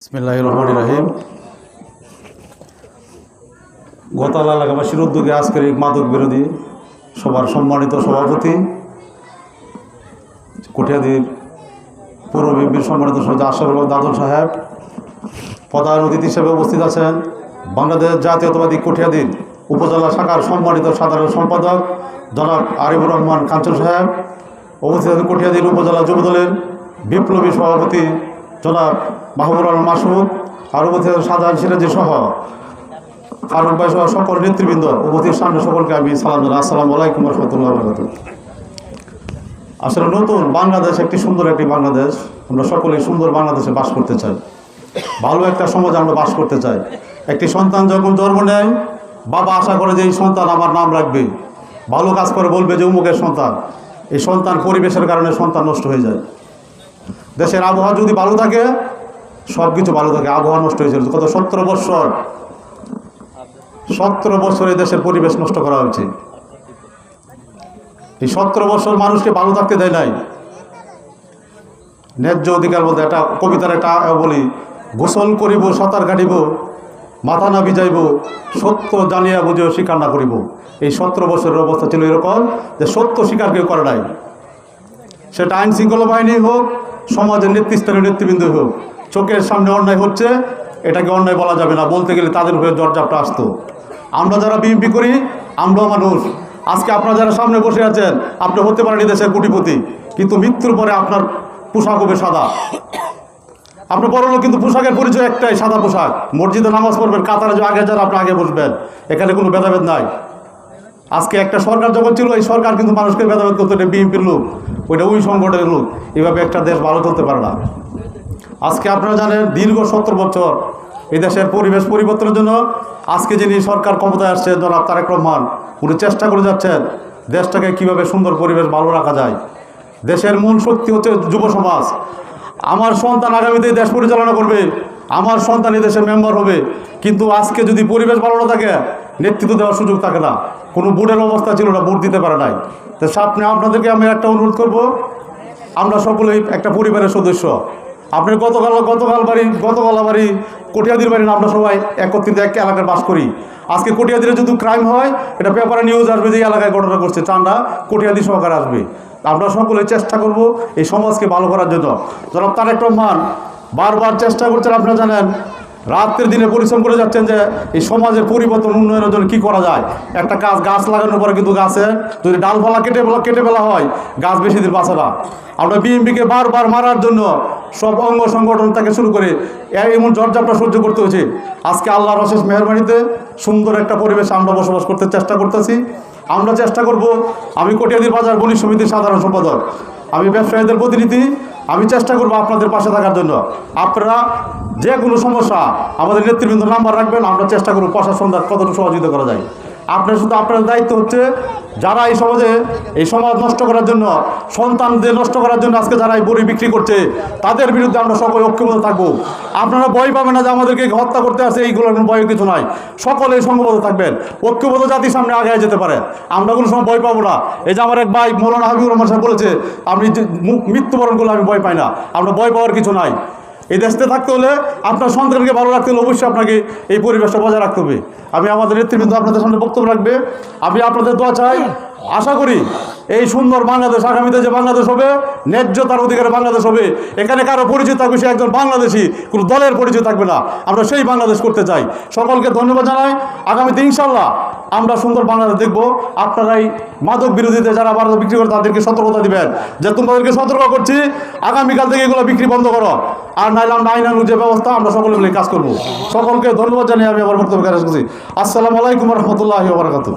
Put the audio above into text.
বিসমিল্লাহির রহমানির রহিম। গোতালা এলাকাবাসীর উদ্যোগে আজকের এই মাদক বিরোধী সবার সম্মানিত সভাপতি কটিয়াদীর পৌর বিএনপির সম্মানিত সভাপতি আশরাফুল দাদন সাহেব, প্রধান অতিথি হিসেবে উপস্থিত আছেন বাংলাদেশ জাতীয়তাবাদী কটিয়াদীর উপজেলা শাখার সম্মানিত সাধারণ সম্পাদক জনাব আরিফুর রহমান কাঞ্চন সাহেব, উপস্থিত আছেন কটিয়াদীর উপজেলা যুবদলের বিপ্লবী সভাপতি জনাব মাহবুবুর রহমান মাসুদ, আর উপস্থিত সাধারণ সিরাজি সহ ফারুক ভাই সহ সকল নেতৃবৃন্দ উপস্থিত, সামনে সকলকে আমি সালাম জানাই। আসসালামু আলাইকুম ওয়া রাহমাতুল্লাহি ওয়া বারাকাতুহু। আসলে নতুন বাংলাদেশ একটি সুন্দর একটি বাংলাদেশ, আমরা সকলেই সুন্দর বাংলাদেশে বাস করতে চাই, ভালো একটা সমাজে আমরা বাস করতে চাই। একটি সন্তান যখন জন্ম নেয়, বাবা আশা করে যে এই সন্তান আমার নাম রাখবে, ভালো কাজ করে বলবে যে অমুকের সন্তান। এই সন্তান পরিবেশের কারণে সন্তান নষ্ট হয়ে যায়। দেশের আবহাওয়া যদি ভালো থাকে, সব কিছু ভালো থাকে। আবহাওয়া নষ্ট হয়েছিল কত 17 বছর এই দেশের পরিবেশ নষ্ট করা হয়েছে। এই 17 বছর মানুষকে ভালো থাকতে দেয় নাই। ন্যায্য অধিকার বলতে একটা কবিতার একটা বলি, গোসল করিব সাঁতার কাটিব, মাথা না ভিজাইব, সত্য জানিয়া বুঝেও স্বীকার না করিব। এই 17 বছরের অবস্থা ছিল এরকম যে সত্য স্বীকার কেউ করে নাই। সেটা আইন শৃঙ্খলা বাহিনী হোক, সমাজের নেতৃস্থানীয় নেতৃবৃন্দ হোক, চোখের সামনে অন্যায় হচ্ছে, এটাকে অন্যায় বলা যাবে না, বলতে গেলে তাদের উপরে জর্জাপটা আসতো। আমরা যারা বিএনপি করি, আমরাও মানুষ। আজকে আপনারা যারা সামনে বসে আছেন, আপনি হতে পারেন দেশের কোটিপতি, কিন্তু মৃত্যুর পরে আপনার পোশাক হবে সাদা। আপনি বড় লোক, কিন্তু পোশাকের পরিচয় একটাই, সাদা পোশাক। মসজিদে নামাজ পড়বেন, কাতারে যে আগে যারা আপনি আগে বসবেন, এখানে কোনো ভেদাভেদ নাই। আজকে একটা সরকার যখন ছিল, এই সরকার কিন্তু মানুষকে ভেদাভেদ করতো, এটা বিএনপির লোক, ওইটা ওই সংগঠনের লোক। এইভাবে একটা দেশ ভালো চলতে পারে না। আজকে আপনারা জানেন, দীর্ঘ 70 বছর এই দেশের পরিবেশ পরিবর্তনের জন্য আজকে যিনি সরকার ক্ষমতায় আসছে জনাব তারেক রহমান, উনি চেষ্টা করে যাচ্ছেন দেশটাকে কিভাবে সুন্দর পরিবেশ ভালো রাখা যায়। দেশের মূল শক্তি হচ্ছে যুব সমাজ। আমার সন্তান আগামীতে দেশ পরিচালনা করবে, আমার সন্তান এই দেশের মেম্বার হবে। কিন্তু আজকে যদি পরিবেশ ভালো না থাকে, নেতৃত্ব দেওয়ার সুযোগ থাকে না। কোনো বোর্ডের অবস্থা ছিল না, ভোট দিতে পারে নাই। তো সামনে আপনাদেরকে আমি একটা অনুরোধ করব, আমরা সকলেই একটা পরিবারের সদস্য। আপনার গতকাল বাড়ি কটিয়াদীর বাড়ি না, আমরা সবাই একত্রিত এক এলাকায় বাস করি। আজকে কটিয়াদীরে যদি ক্রাইম হয়, এটা পেপারে নিউজ আসবে যে এই এলাকায় ঘটনা করছে, চান্দা কটিয়াদী সহকারে আসবে। আমরা সকলে চেষ্টা করব এই সমাজকে ভালো করার জন্য। জনাব তারেক রহমান বারবার চেষ্টা করছেন, আপনারা জানেন, রাতের দিনে পরিশ্রম করে যাচ্ছেন যে এই সমাজের পরিবর্তন উন্নয়নের জন্য কী করা যায়। একটা গাছ লাগানোর পরে কিন্তু গাছের যদি ডালপালা কেটে ফেলা হয়, গাছ বেশি দিন বাঁচে না। আমরা বিএনপিকে বারবার মারার জন্য সব অঙ্গ সংগঠন থেকে শুরু করে এমন জর্জাপটা সহ্য করতে হয়েছে। আজকে আল্লাহর অশেষ মেহরবানিতে সুন্দর একটা পরিবেশে আমরা বসবাস করতে চেষ্টা করতেছি। আমরা চেষ্টা করব, আমি কটিয়াদীর বাজার বণিক সমিতির সাধারণ সম্পাদক, আমি ব্যবসায়ীদের প্রতিনিধি, আমি চেষ্টা করব আপনাদের পাশে থাকার জন্য। আপনারা যে কোনো সমস্যা আমাদের নেতৃবৃন্দ নাম্বার রাখবেন, আমরা চেষ্টা করব প্রশাসন কতটুকু সহযোগিতা করা যায়। আপনার দায়িত্ব হচ্ছে, যারা এই সমাজ নষ্ট করার জন্য, সন্তানদের নষ্ট করার জন্য আজকে যারা এই বড়ি বিক্রি করছে, তাদের বিরুদ্ধে আমরা সকলে ঐক্যবদ্ধ থাকবো। আপনারা ভয় পাবেন না যে আমাদেরকে হত্যা করতে আসে, এইগুলোর কোনো ভয় কিছু নাই। সকলে সংঘবদ্ধ থাকবেন, ঐক্যবদ্ধ জাতির সামনে আগে যেতে পারে। আমরা কোনো সময় ভয় পাবো না। এই যে আমার এক ভাই মৌলানা হাবিবুর রহমান সাহেব বলেছে, আপনি মৃত্যুবরণ করলে আমি ভয় পাই না। আমরা ভয় পাওয়ার কিছু নাই। এই দেশে থাকতে হলে, আপনার সন্তানকে ভালো রাখতে হলে অবশ্যই আপনাকে এই পরিবেশটা বজায় রাখতে হবে। আমি আমাদের নেতৃবৃন্দ আপনাদের সামনে বক্তব্য রাখবে, আমি আপনাদের দোয়া চাই। আশা করি এই সুন্দর বাংলাদেশ, আগামীতে যে বাংলাদেশ হবে, ন্যায্যতার অধিকারে বাংলাদেশ হবে। এখানে কারো পরিচয় থাকবে সে একজন বাংলাদেশি, কোনো দলের পরিচয় থাকবে না। আমরা সেই বাংলাদেশ করতে চাই। সকলকে ধন্যবাদ জানাই। আগামীতে ইনশাল্লাহ আমরা সুন্দর বাংলাদেশ দেখব। আপনারাই মাদক বিরোধীতে যারা মাদক বিক্রি করে তাদেরকে সতর্কতা দিবেন যে তোমাদেরকে সতর্ক করছি, আগামীকাল থেকে এগুলো বিক্রি বন্ধ করো। আর নাইলে আমরা আইনানুগ যে ব্যবস্থা, আমরা সকলে মিলে কাজ করব। সকলকে ধন্যবাদ জানিয়ে আমি আমার বক্তব্য শেষ করছি। আসসালামু আলাইকুম ওয়া রাহমাতুল্লাহি ওয়া বারাকাতুহু।